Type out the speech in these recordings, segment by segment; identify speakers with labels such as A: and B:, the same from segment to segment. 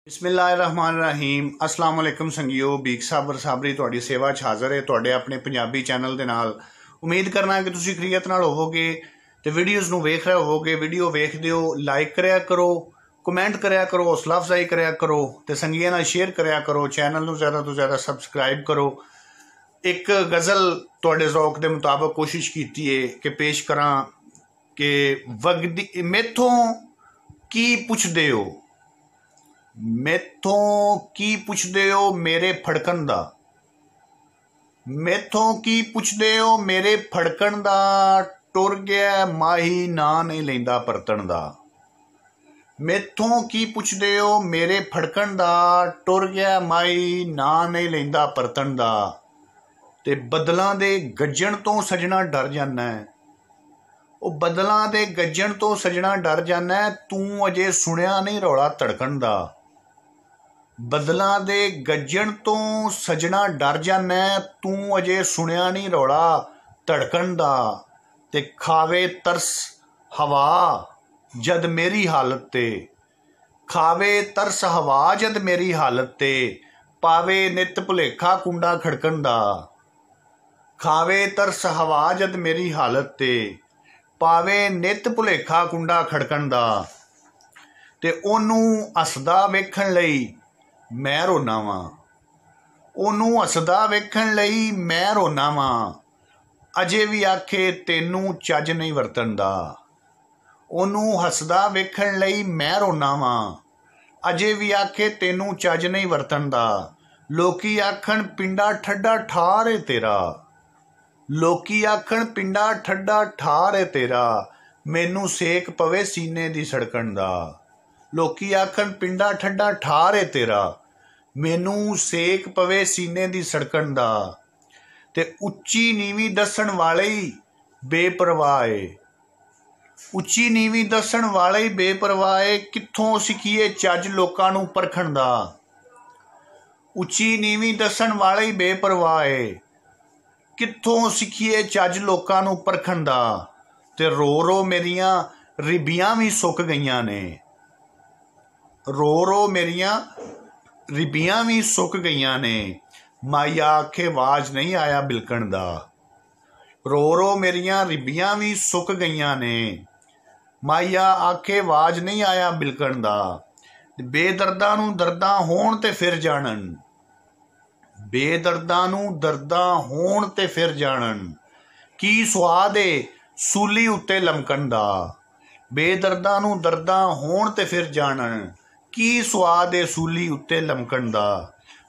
A: बिस्मिल्लाहिर्रहमानिर्रहीम अस्सलाम वालेकुम संगियो बीक साबर साबरी तुहाडी सेवा च हाज़र है तुहाडे अपने पंजाबी चैनल दे नाल। उम्मीद करना कि तुसीं खरीयत नाल होवोगे ते वीडियोज़ नूं वेख रहे होवोगे। वीडियो वेखदे हो लाइक करया करो, कमेंट करया करो, हौसला अफजाई करया करो ते संगियां नाल शेयर करया करो। चैनल नूं ज़्यादा तो ज़्यादा सबसक्राइब करो। एक गज़ल तुहाडे ज़ौक दे मुताबिक कोशिश कीती है कि पेश करां कि वगदी मैथों की पुछदे हो, मैथों की पुछदे हो मेरे फड़कन दा, मैथों की पुछदे हो मेरे फड़कन दा, टुर गया माही ना नहीं लैंदा परतन दा। मैथों की पुछदे हो मेरे फड़कन दा, टुर गया माही ना नहीं लैंदा परतन दा। ते बदलां दे गज्जण तो सजना डर जाना है, ओ बदलां दे गज्जण तो सजना डर जाना है, तू अजे सुनिया नहीं रौला धड़कन दा। बदलां दे गज्जण तो सजना डर जाना है, तू अजे सुनिया नहीं रौला धड़कन दा। ते खावे तरस हवा जद मेरी हालत ते, खावे तरस हवा जद मेरी हालत ते, पावे नित भुलेखा कुंडा खड़कन दा। खावे तरस हवा जद मेरी हालत ते, पावे नित भुलेखा कुंडा खड़कन दा। ते ओनू हसदा वेखण लई मैं रोना वां, ओनू हसदा वेखण लई मैं रोना वां, अजे भी आखे तेनू चज नहीं वरतन दा। ओनू हसदा वेखण लई मैं रोना वां, अजे भी आखे तेनू चज नहीं वरतन दा। लोकी आखण पिंडा ठड्डा ठार है तेरा, लोकी आखण पिंडा ठड्डा ठार है तेरा, मैनू सेक पवे सीने दी सड़कन दा। लोकी आखण पिंडा ठड्डा ठार है तेरा, मैनू सेक पवे सीने दी सड़कन दा। ते उच्ची नीवी दसण वाले ही बेपरवाह है, उच्ची नीवी दसण वाले ही बेपरवाह है, कित्थों सिखिए चज लोकां नू परखण दा। उच्ची नीवी दसण वाले ही बेपरवाह है, कित्थों सिखिए चज लोकां नू परखण दा। ते रो रो मेरियां रिबियां भी सुक गईयां ने, रो रो मेरियां रिबियां भी सुक गईयां ने, माया आखे वाज नहीं आया बिलकण दा। रो रो मेरियां रिबियां भी सुक गईयां ने, माया आखे वाज नहीं आया बिलकण दा। बेदर्दां नू दर्दां होण ते फिर जाणन, बेदर्दां नू दर्दां होण ते फिर जाणन, की स्वाद है सूली उत्ते लमकण दा। बेदर्दां नू दर्दां होण ते फिर जाणन, की स्वाद है सूली उत्ते लमकण दा।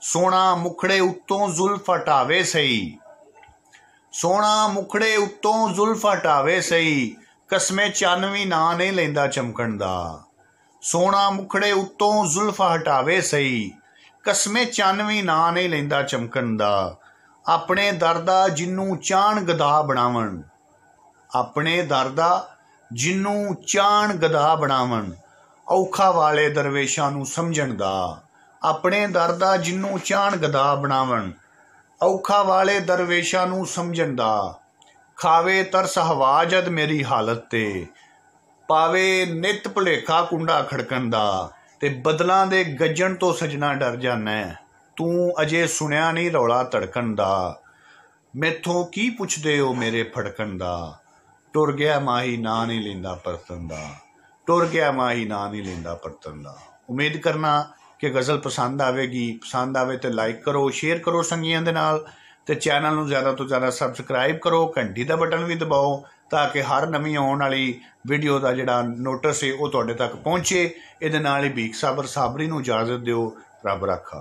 A: सोना मुखड़े उत्तों जुल्फ हटावे सही, सोना मुखड़े उत्तों जुल्फ हटावे सही, कसमे चन भी ना नहीं लैंदा चमकण दा। सोना मुखड़े उत्तों जुल्फ हटावे सही, कसमे चन भी ना नहीं लैंदा चमकण दा। अपने दरदा जिन्नू चाण गधा बनावन, अपने दरदा जिन्नू चाण गधा बनावन, औखा वाले दरवेशां नू समझण दा। अपने दरदा जिन्नू चाण गधा बनावन, औखा वाले दरवेशां नू समझण दा। खावे तरस हवा जद मेरी हालत ते, पावे नित भुलेखा कुंडा खड़कन दा। ते बदलां दे गज्जण तो सजना डर जाना है, तू अजे सुनिया नहीं रौला धड़कन दा। मैथों की पुछदे हो मेरे फड़कन दा, टुर गया माही ना नहीं लैंदा परतन दा। टुर गया माही ना नहीं लैंदा परतन दा। उम्मीद करना कि गज़ल पसंद आवेगी। पसंद आवे तो लाइक करो, शेयर करो संगियां दे नाल, ते चैनल नूं ज़्यादा तो ज़्यादा सबसक्राइब करो, घंटी दा बटन भी दबाओ ताकि हर नवीं आउण वाली वीडियो का जिहड़ा नोटिस है वो तुहाडे तक पहुँचे। इहदे नाल ही बीक साबर साबरी नूं इजाज़त दिओ। रब राखा।